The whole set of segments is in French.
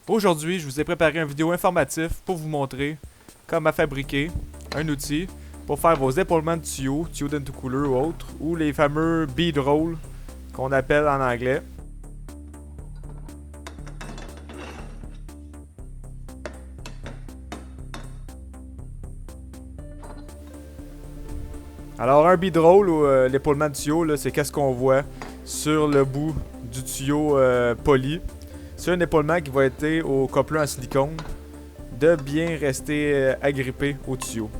Aujourd'hui, je vous ai préparé une vidéo informative pour vous montrer comment fabriquer un outil pour faire vos épaulements de tuyaux d'intercooler ou autres, ou les fameux bead rolls qu'on appelle en anglais. Alors un bead roll ou l'épaulement de tuyau, c'est qu'est-ce qu'on voit sur le bout du tuyau poli. C'est un épaulement qui va être au coupler en silicone de bien rester agrippé au tuyau.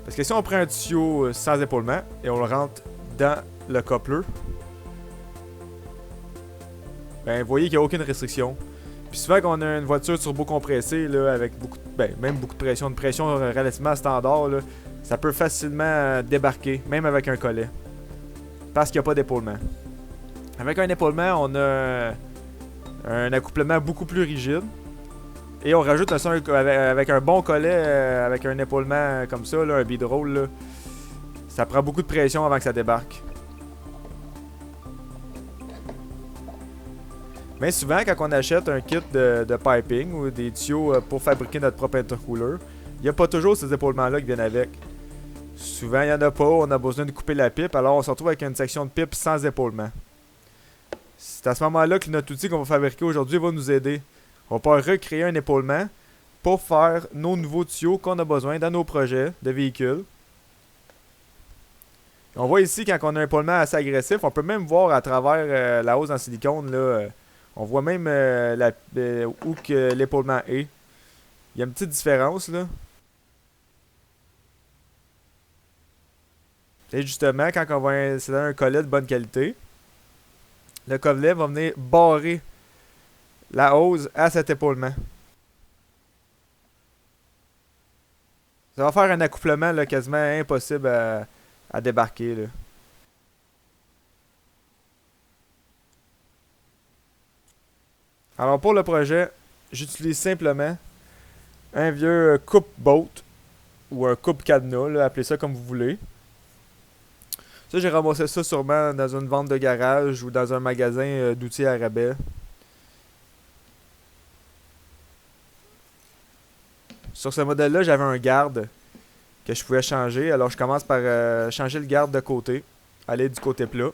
Parce que si on prend un tuyau sans épaulement et on le rentre dans le coupler, ben vous voyez qu'il n'y a aucune restriction. Puis souvent qu'on a une voiture turbo-compressée là, avec beaucoup même beaucoup de pression, une pression relativement standard, là, ça peut facilement débarquer, même avec un collet. Parce qu'il n'y a pas d'épaulement. Avec un épaulement, on a un accouplement beaucoup plus rigide. Et on rajoute avec un bon collet, avec un épaulement comme ça, là, un bead roll, là, ça prend beaucoup de pression avant que ça débarque. Mais souvent, quand on achète un kit de piping ou des tuyaux pour fabriquer notre propre intercooler, il n'y a pas toujours ces épaulements-là qui viennent avec. Souvent, il n'y en a pas, on a besoin de couper la pipe, alors on se retrouve avec une section de pipe sans épaulement. C'est à ce moment-là que notre outil qu'on va fabriquer aujourd'hui va nous aider. On va pouvoir recréer un épaulement pour faire nos nouveaux tuyaux qu'on a besoin dans nos projets de véhicules. On voit ici, quand on a un épaulement assez agressif, on peut même voir à travers la hausse en silicone, là, on voit même où que l'épaulement est. Il y a une petite différence là. Et justement, quand on va insérer un collet de bonne qualité, le collet va venir barrer la hose à cet épaulement. Ça va faire un accouplement là, quasiment impossible à débarquer. Là. Alors pour le projet, j'utilise simplement un vieux coupe-boat ou un coupe-cadenas, là, appelez ça comme vous voulez. Ça, j'ai ramassé ça sûrement dans une vente de garage ou dans un magasin d'outils à rabais. Sur ce modèle-là, j'avais un garde que je pouvais changer. Alors je commence par changer le garde de côté, aller du côté plat.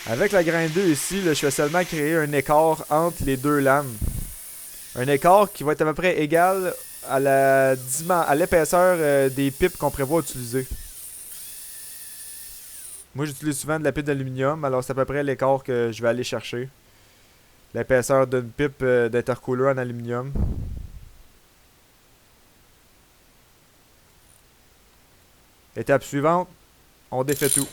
Avec la grain 2 ici, là, je vais seulement créer un écart entre les deux lames. Un écart qui va être à peu près égal à l'épaisseur des pipes qu'on prévoit utiliser. Moi, j'utilise souvent de la pipe d'aluminium, alors c'est à peu près l'écart que je vais aller chercher. L'épaisseur d'une pipe d'intercooler en aluminium. Étape suivante, on défait tout.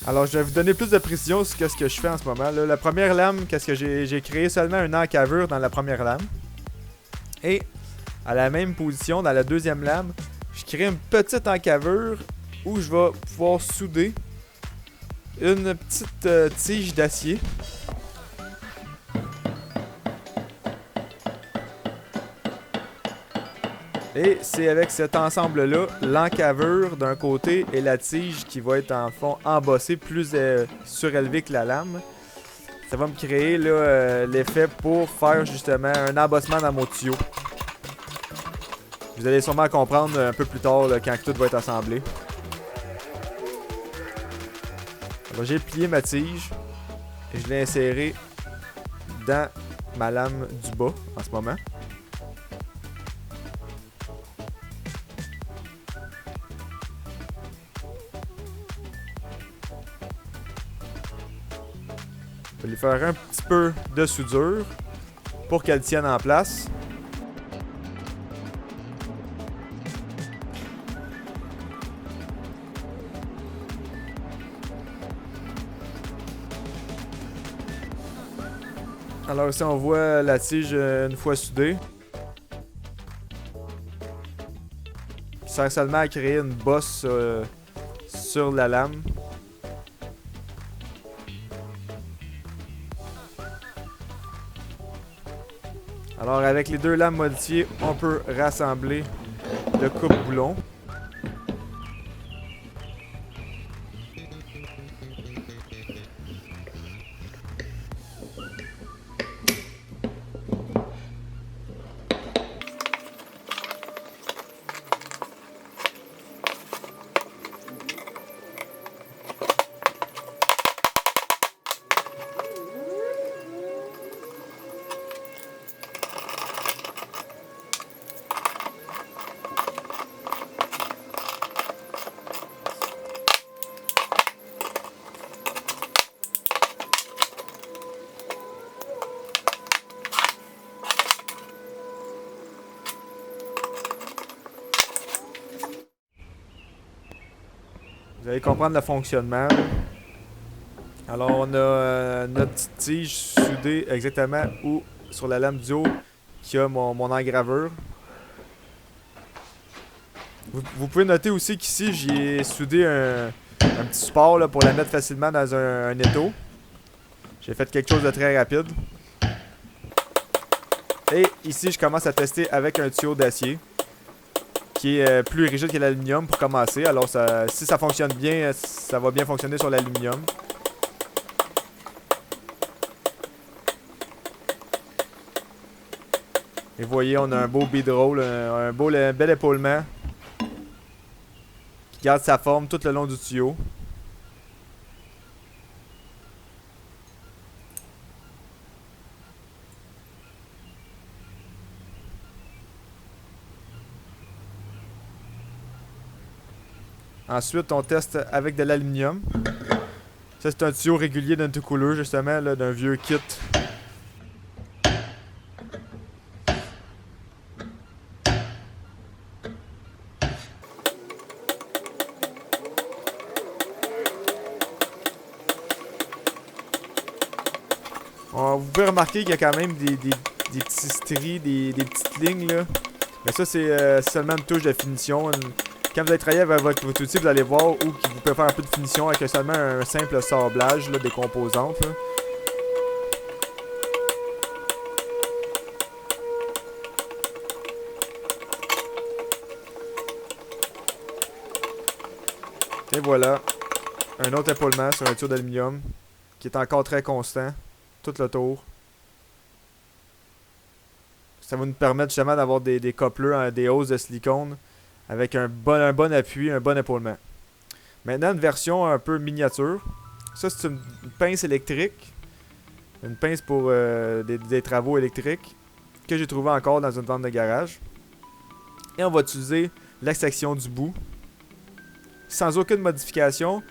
Alors, je vais vous donner plus de précision sur ce que je fais en ce moment. Là, la première lame, qu'est-ce que j'ai créé seulement une encavure dans la première lame. Et à la même position, dans la deuxième lame, je crée une petite encavure où je vais pouvoir souder une petite tige d'acier. Et c'est avec cet ensemble-là, l'encavure d'un côté et la tige qui va être en fond embossée, plus surélevée que la lame. Ça va me créer l'effet pour faire justement un embossement dans mon tuyau. Vous allez sûrement comprendre un peu plus tard là, quand tout va être assemblé. Alors j'ai plié ma tige et je l'ai insérée dans ma lame du bas en ce moment. Je vais lui faire un petit peu de soudure pour qu'elle tienne en place. Alors ici on voit la tige une fois soudée. Ça sert seulement à créer une bosse sur la lame. Alors avec les deux lames modifiées, on peut rassembler le coupe-boulon. Vous allez comprendre le fonctionnement. Alors on a notre petite tige soudée exactement où sur la lame du haut qui a mon engravure. Vous pouvez noter aussi qu'ici j'ai soudé un petit support là, pour la mettre facilement dans un étau. J'ai fait quelque chose de très rapide. Et ici je commence à tester avec un tuyau d'acier qui est plus rigide que l'aluminium pour commencer. Alors si ça fonctionne bien, ça va bien fonctionner sur l'aluminium. Et vous voyez, on a un beau bead roll, un bel épaulement qui garde sa forme tout le long du tuyau. Ensuite, on teste avec de l'aluminium. Ça, c'est un tuyau régulier d'une couleur, justement, d'un vieux kit. Vous pouvez remarquer qu'il y a quand même des petits stries, des petites lignes, là. Mais ça, c'est seulement une touche de finition. Quand vous allez travailler avec votre outil, vous allez voir où vous pouvez faire un peu de finition avec seulement un simple sablage là, des composantes. Là. Et voilà, un autre épaulement sur un tuyau d'aluminium qui est encore très constant tout le tour. Ça va nous permettre justement d'avoir des couplers, des hausses de silicone avec un bon appui, un bon épaulement. Maintenant, une version un peu miniature. Ça, c'est une pince électrique. Une pince pour des travaux électriques que j'ai trouvé encore dans une vente de garage. Et on va utiliser la section du bout. Sans aucune modification,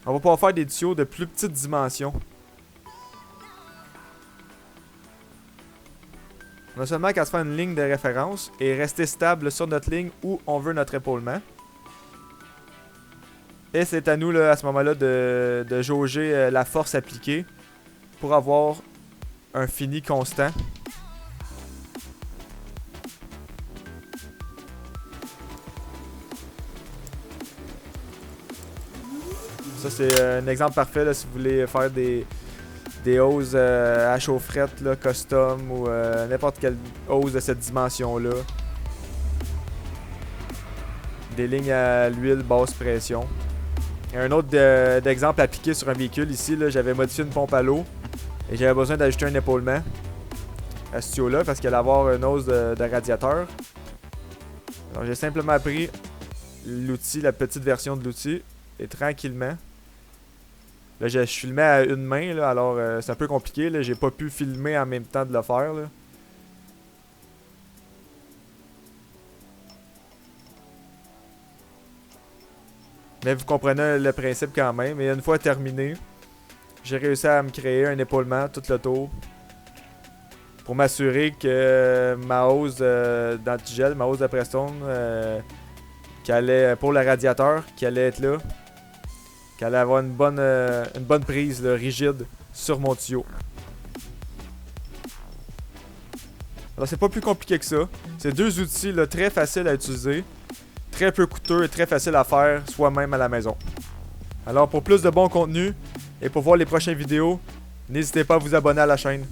on va pouvoir faire des tuyaux de plus petites dimensions. On a seulement qu'à se faire une ligne de référence et rester stable sur notre ligne où on veut notre épaulement. Et c'est à nous là, à ce moment-là de jauger la force appliquée pour avoir un fini constant. Ça c'est un exemple parfait là, si vous voulez faire des hoses à chaufferette là, custom ou n'importe quelle hose de cette dimension-là. Des lignes à l'huile basse pression. Et un autre d'exemple appliqué sur un véhicule ici, j'avais modifié une pompe à l'eau et j'avais besoin d'ajouter un épaulement à ce tuyau-là parce qu'il allait avoir une hausse de radiateur. Donc j'ai simplement pris l'outil, la petite version de l'outil, et tranquillement. Là je filmais à une main, là, alors c'est un peu compliqué, là, j'ai pas pu filmer en même temps de le faire. Là. Mais vous comprenez le principe quand même. Et une fois terminé, j'ai réussi à me créer un épaulement tout le tour. Pour m'assurer que ma hausse d'antigel, ma hausse de Prestone, qui allait, pour le radiateur, qui allait être là, qui allait avoir une bonne prise là, rigide sur mon tuyau. Alors c'est pas plus compliqué que ça. C'est deux outils là, très faciles à utiliser. Très peu coûteux et très facile à faire soi-même à la maison. Alors pour plus de bon contenu et pour voir les prochaines vidéos, n'hésitez pas à vous abonner à la chaîne.